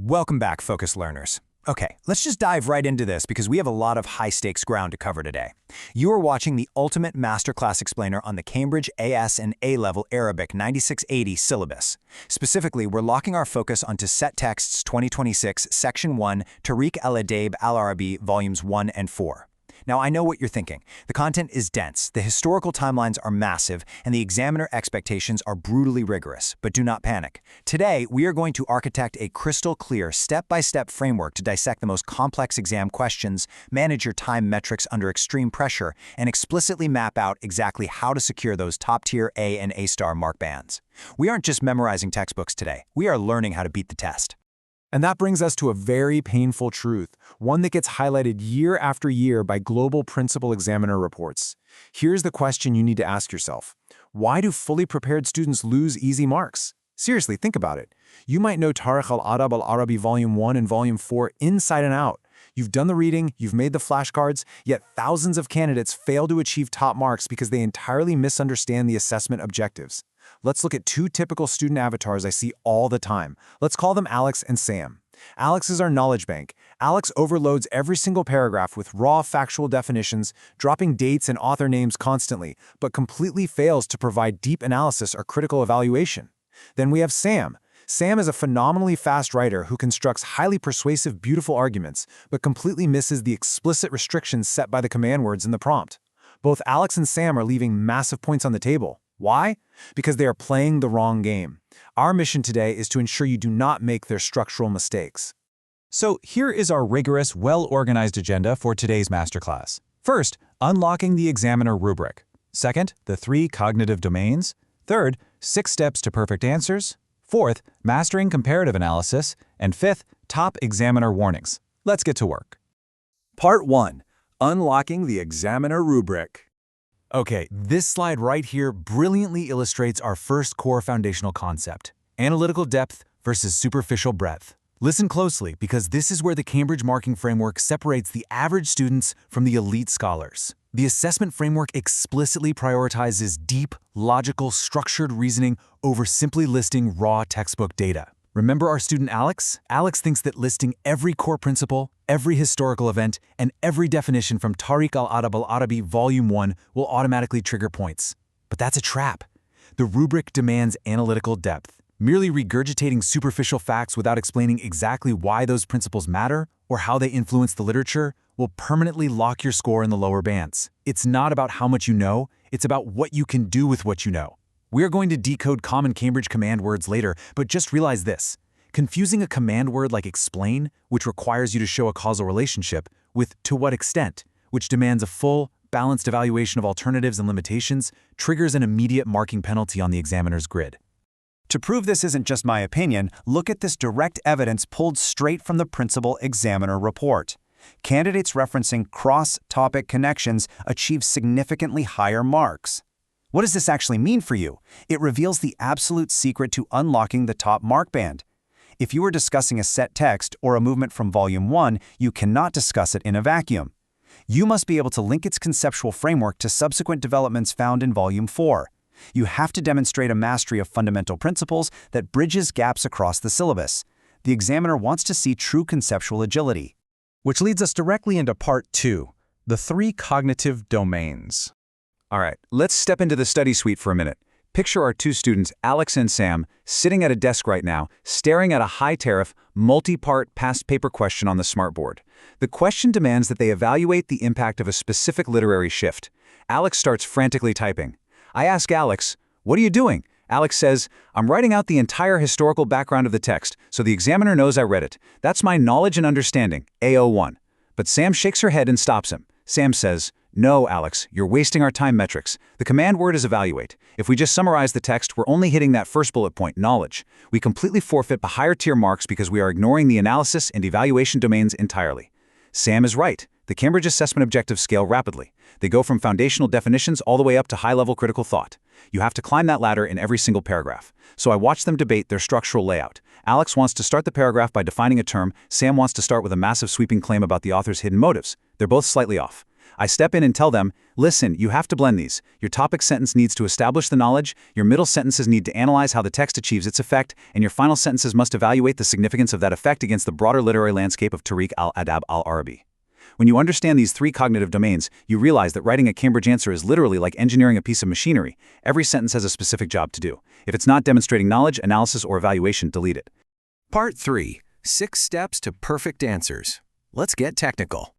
Welcome back, focused learners. Okay, let's just dive right into this because we have a lot of high-stakes ground to cover today. You are watching the ultimate masterclass explainer on the Cambridge AS and A-Level Arabic 9680 syllabus. Specifically, we're locking our focus onto Set Texts 2026, Section 1, Tarikh al Adab al Arabi, Volumes 1 and 4. Now, I know what you're thinking. The content is dense, the historical timelines are massive, and the examiner expectations are brutally rigorous. But do not panic. Today, we are going to architect a crystal-clear, step-by-step framework to dissect the most complex exam questions, manage your time metrics under extreme pressure, and explicitly map out exactly how to secure those top-tier A and A-star mark bands. We aren't just memorizing textbooks today. We are learning how to beat the test. And that brings us to a very painful truth, one that gets highlighted year after year by global principal examiner reports. Here's the question you need to ask yourself. Why do fully prepared students lose easy marks? Seriously, think about it. You might know Tarikh al Adab al Arabi Volume 1 and Volume 4 inside and out. You've done the reading, you've made the flashcards, yet thousands of candidates fail to achieve top marks because they entirely misunderstand the assessment objectives. Let's look at two typical student avatars I see all the time. Let's call them Alex and Sam. Alex is our knowledge bank. Alex overloads every single paragraph with raw factual definitions, dropping dates and author names constantly, but completely fails to provide deep analysis or critical evaluation. Then we have Sam. Sam is a phenomenally fast writer who constructs highly persuasive, beautiful arguments, but completely misses the explicit restrictions set by the command words in the prompt. Both Alex and Sam are leaving massive points on the table. Why? Because they are playing the wrong game. Our mission today is to ensure you do not make their structural mistakes. So here is our rigorous, well-organized agenda for today's masterclass. First, unlocking the examiner rubric. Second, the 3 cognitive domains. Third, 6 steps to perfect answers. Fourth, mastering comparative analysis. And fifth, top examiner warnings. Let's get to work. Part 1. Unlocking the examiner rubric. Okay, this slide right here brilliantly illustrates our first core foundational concept, analytical depth versus superficial breadth. Listen closely because this is where the Cambridge marking framework separates the average students from the elite scholars. The assessment framework explicitly prioritizes deep, logical, structured reasoning over simply listing raw textbook data. Remember our student Alex? Alex thinks that listing every core principle, every historical event, and every definition from Tarikh al Adab al Arabi Volume 1 will automatically trigger points. But that's a trap. The rubric demands analytical depth. Merely regurgitating superficial facts without explaining exactly why those principles matter or how they influence the literature will permanently lock your score in the lower bands. It's not about how much you know, it's about what you can do with what you know. We're going to decode common Cambridge command words later, but just realize this. Confusing a command word like explain, which requires you to show a causal relationship, with to what extent, which demands a full, balanced evaluation of alternatives and limitations, triggers an immediate marking penalty on the examiner's grid. To prove this isn't just my opinion, look at this direct evidence pulled straight from the principal examiner report. Candidates referencing cross-topic connections achieve significantly higher marks. What does this actually mean for you? It reveals the absolute secret to unlocking the top mark band. If you are discussing a set text or a movement from Volume 1, you cannot discuss it in a vacuum. You must be able to link its conceptual framework to subsequent developments found in Volume 4. You have to demonstrate a mastery of fundamental principles that bridges gaps across the syllabus. The examiner wants to see true conceptual agility. Which leads us directly into Part 2, the 3 cognitive domains. All right, let's step into the study suite for a minute. Picture our 2 students, Alex and Sam, sitting at a desk right now, staring at a high-tariff, multi-part past paper question on the smartboard. The question demands that they evaluate the impact of a specific literary shift. Alex starts frantically typing. I ask Alex, "What are you doing?" Alex says, "I'm writing out the entire historical background of the text, so the examiner knows I read it. That's my knowledge and understanding, A01. But Sam shakes her head and stops him. Sam says, "No, Alex, you're wasting our time metrics. The command word is evaluate. If we just summarize the text, we're only hitting that first bullet point, knowledge. We completely forfeit the higher tier marks because we are ignoring the analysis and evaluation domains entirely." Sam is right. The Cambridge assessment objectives scale rapidly. They go from foundational definitions all the way up to high-level critical thought. You have to climb that ladder in every single paragraph. So I watch them debate their structural layout. Alex wants to start the paragraph by defining a term. Sam wants to start with a massive sweeping claim about the author's hidden motives. They're both slightly off. I step in and tell them, listen, you have to blend these. Your topic sentence needs to establish the knowledge, your middle sentences need to analyze how the text achieves its effect, and your final sentences must evaluate the significance of that effect against the broader literary landscape of Tarikh al Adab al Arabi. When you understand these three cognitive domains, you realize that writing a Cambridge answer is literally like engineering a piece of machinery. Every sentence has a specific job to do. If it's not demonstrating knowledge, analysis, or evaluation, delete it. Part 3. 6 Steps to Perfect Answers. Let's get technical.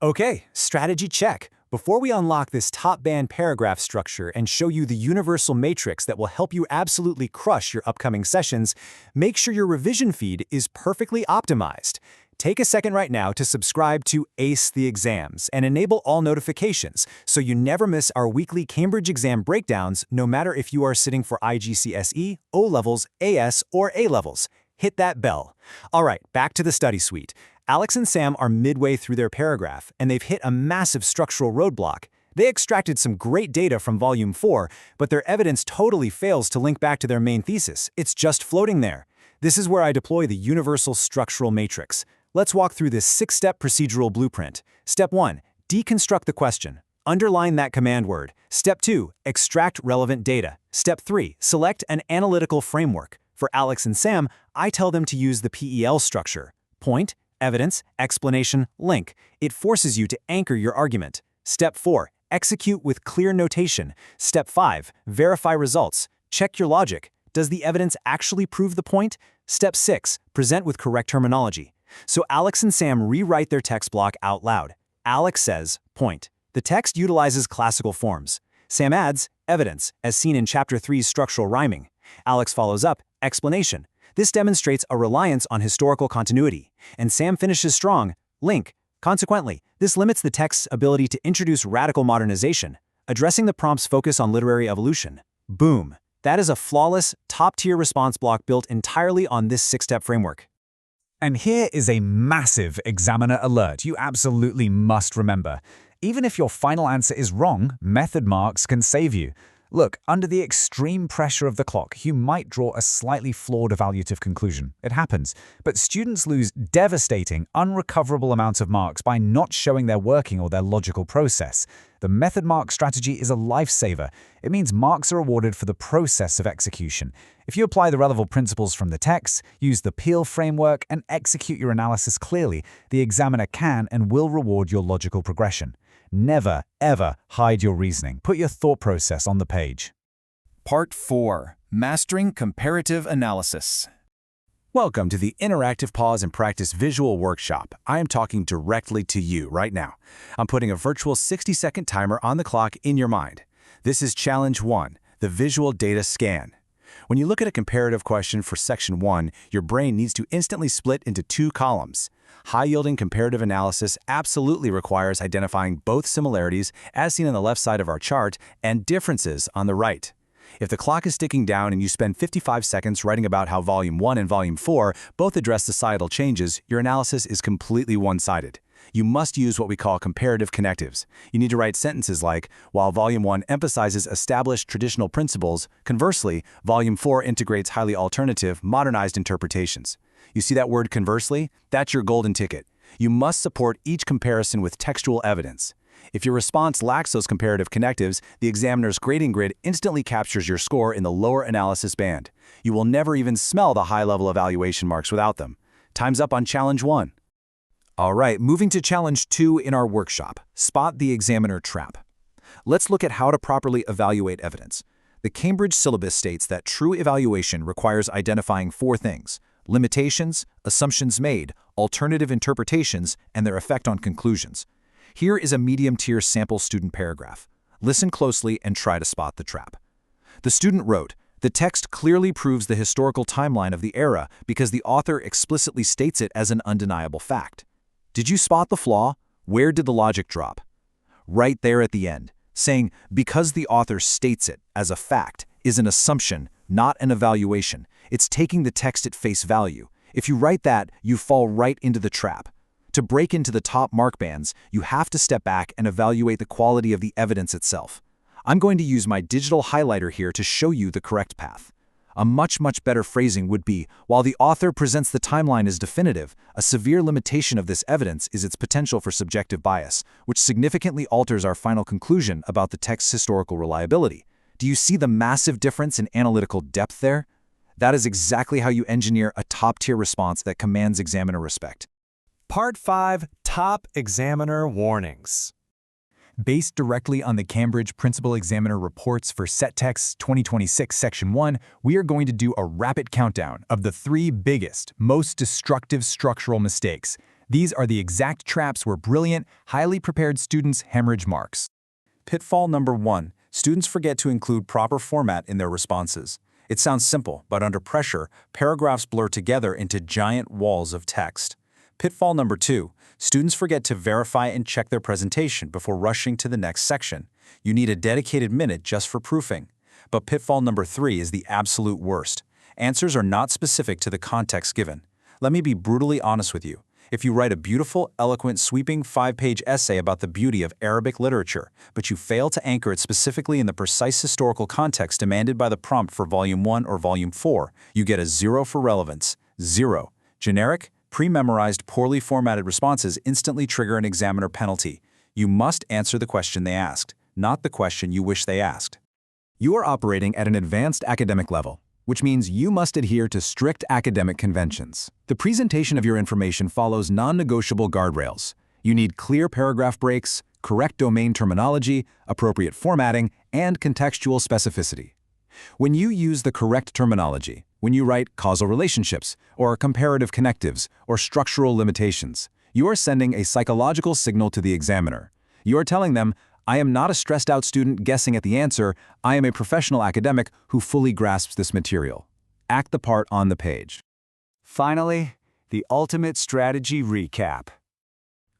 Okay, strategy check. Before we unlock this top-band paragraph structure and show you the universal matrix that will help you absolutely crush your upcoming sessions, make sure your revision feed is perfectly optimized. Take a second right now to subscribe to Ace the Exams and enable all notifications so you never miss our weekly Cambridge exam breakdowns, no matter if you are sitting for IGCSE, O-Levels, AS, or A-Levels. Hit that bell. All right, back to the study suite. Alex and Sam are midway through their paragraph, and they've hit a massive structural roadblock. They extracted some great data from Volume 4, but their evidence totally fails to link back to their main thesis. It's just floating there. This is where I deploy the universal structural matrix. Let's walk through this 6-step procedural blueprint. Step 1. Deconstruct the question. Underline that command word. Step 2. Extract relevant data. Step 3. Select an analytical framework. For Alex and Sam, I tell them to use the PEL structure. Point, evidence, explanation, link. It forces you to anchor your argument. Step 4. Execute with clear notation. Step 5. Verify results. Check your logic. Does the evidence actually prove the point? Step 6. Present with correct terminology. So Alex and Sam rewrite their text block out loud. Alex says, point. The text utilizes classical forms. Sam adds, evidence, as seen in Chapter 3's structural rhyming. Alex follows up, explanation. This demonstrates a reliance on historical continuity. And Sam finishes strong, link. Consequently, this limits the text's ability to introduce radical modernization, addressing the prompt's focus on literary evolution. Boom. That is a flawless, top-tier response block built entirely on this 6-step framework. And here is a massive examiner alert you absolutely must remember. Even if your final answer is wrong, method marks can save you. Look, under the extreme pressure of the clock, you might draw a slightly flawed evaluative conclusion. It happens. But students lose devastating, unrecoverable amounts of marks by not showing their working or their logical process. The method mark strategy is a lifesaver. It means marks are awarded for the process of execution. If you apply the relevant principles from the text, use the PEL framework, and execute your analysis clearly, the examiner can and will reward your logical progression. Never, ever hide your reasoning. Put your thought process on the page. Part 4. Mastering Comparative Analysis. Welcome to the Interactive Pause and Practice Visual Workshop. I am talking directly to you right now. I'm putting a virtual 60-second timer on the clock in your mind. This is Challenge 1, the Visual Data Scan. When you look at a comparative question for Section 1, your brain needs to instantly split into 2 columns. High-yielding comparative analysis absolutely requires identifying both similarities, as seen on the left side of our chart, and differences on the right. If the clock is ticking down and you spend 55 seconds writing about how Volume 1 and Volume 4 both address societal changes, your analysis is completely one-sided. You must use what we call comparative connectives. You need to write sentences like, while Volume 1 emphasizes established traditional principles, conversely, Volume 4 integrates highly alternative, modernized interpretations. You see that word conversely? That's your golden ticket. You must support each comparison with textual evidence. If your response lacks those comparative connectives, the examiner's grading grid instantly captures your score in the lower analysis band. You will never even smell the high-level evaluation marks without them. Time's up on Challenge 1. All right, moving to Challenge 2 in our workshop, Spot the Examiner Trap. Let's look at how to properly evaluate evidence. The Cambridge syllabus states that true evaluation requires identifying 4 things: limitations, assumptions made, alternative interpretations, and their effect on conclusions. Here is a medium-tier sample student paragraph. Listen closely and try to spot the trap. The student wrote, "The text clearly proves the historical timeline of the era because the author explicitly states it as an undeniable fact." Did you spot the flaw? Where did the logic drop? Right there at the end, saying, because the author states it as a fact is an assumption, not an evaluation. It's taking the text at face value. If you write that, you fall right into the trap. To break into the top mark bands, you have to step back and evaluate the quality of the evidence itself. I'm going to use my digital highlighter here to show you the correct path. A much better phrasing would be, while the author presents the timeline as definitive, a severe limitation of this evidence is its potential for subjective bias, which significantly alters our final conclusion about the text's historical reliability. Do you see the massive difference in analytical depth there? That is exactly how you engineer a top-tier response that commands examiner respect. Part 5. Top Examiner Warnings. Based directly on the Cambridge Principal Examiner Reports for Set Text 2026 Section 1, we are going to do a rapid countdown of the 3 biggest, most destructive structural mistakes. These are the exact traps where brilliant, highly prepared students hemorrhage marks. Pitfall number 1. Students forget to include proper format in their responses. It sounds simple, but under pressure, paragraphs blur together into giant walls of text. Pitfall number 2. Students forget to verify and check their presentation before rushing to the next section. You need a dedicated minute just for proofing. But pitfall number 3 is the absolute worst. Answers are not specific to the context given. Let me be brutally honest with you. If you write a beautiful, eloquent, sweeping 5-page essay about the beauty of Arabic literature, but you fail to anchor it specifically in the precise historical context demanded by the prompt for Volume 1 or Volume 4, you get a 0 for relevance. 0. Generic, pre-memorized, poorly formatted responses instantly trigger an examiner penalty. You must answer the question they asked, not the question you wish they asked. You are operating at an advanced academic level, which means you must adhere to strict academic conventions. The presentation of your information follows non-negotiable guardrails. You need clear paragraph breaks, correct domain terminology, appropriate formatting, and contextual specificity. When you use the correct terminology, when you write causal relationships, or comparative connectives, or structural limitations, you are sending a psychological signal to the examiner. You are telling them, I am not a stressed-out student guessing at the answer, I am a professional academic who fully grasps this material. Act the part on the page. Finally, the ultimate strategy recap.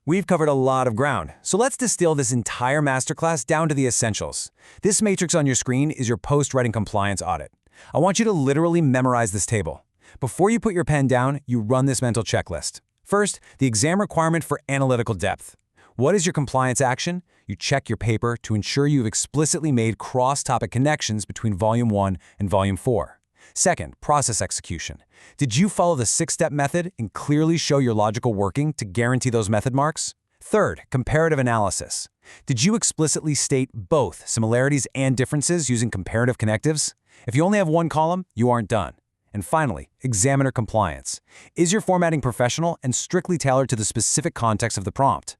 We've covered a lot of ground, so let's distill this entire masterclass down to the essentials. This matrix on your screen is your post-writing compliance audit. I want you to literally memorize this table. Before you put your pen down, you run this mental checklist. First, the exam requirement for analytical depth. What is your compliance action? You check your paper to ensure you've explicitly made cross-topic connections between Volume 1 and Volume 4. Second, process execution. Did you follow the 6-step method and clearly show your logical working to guarantee those method marks? Third, comparative analysis. Did you explicitly state both similarities and differences using comparative connectives? If you only have one column, you aren't done. And finally, examiner compliance. Is your formatting professional and strictly tailored to the specific context of the prompt?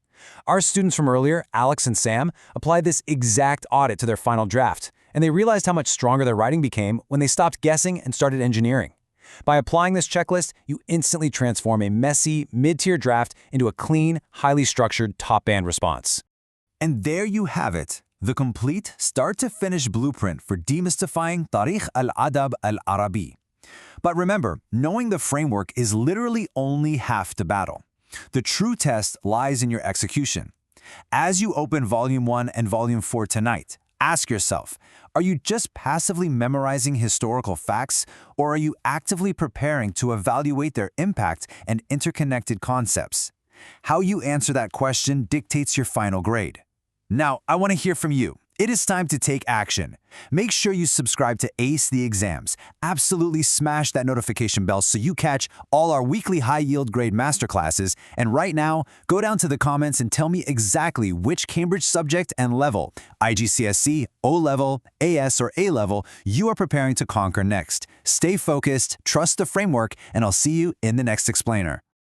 Our students from earlier, Alex and Sam, applied this exact audit to their final draft, and they realized how much stronger their writing became when they stopped guessing and started engineering. By applying this checklist, you instantly transform a messy, mid-tier draft into a clean, highly structured, top-band response. And there you have it, the complete start-to-finish blueprint for demystifying Tarikh al Adab al Arabi. But remember, knowing the framework is literally only half the battle. The true test lies in your execution. As you open Volume 1 and Volume 4 tonight, ask yourself, are you just passively memorizing historical facts, or are you actively preparing to evaluate their impact and interconnected concepts? How you answer that question dictates your final grade. Now, I want to hear from you. It is time to take action. Make sure you subscribe to Ace the Exams. Absolutely smash that notification bell so you catch all our weekly high-yield grade masterclasses. And right now, go down to the comments and tell me exactly which Cambridge subject and level, IGCSE, O-Level, AS, or A-Level, you are preparing to conquer next. Stay focused, trust the framework, and I'll see you in the next explainer.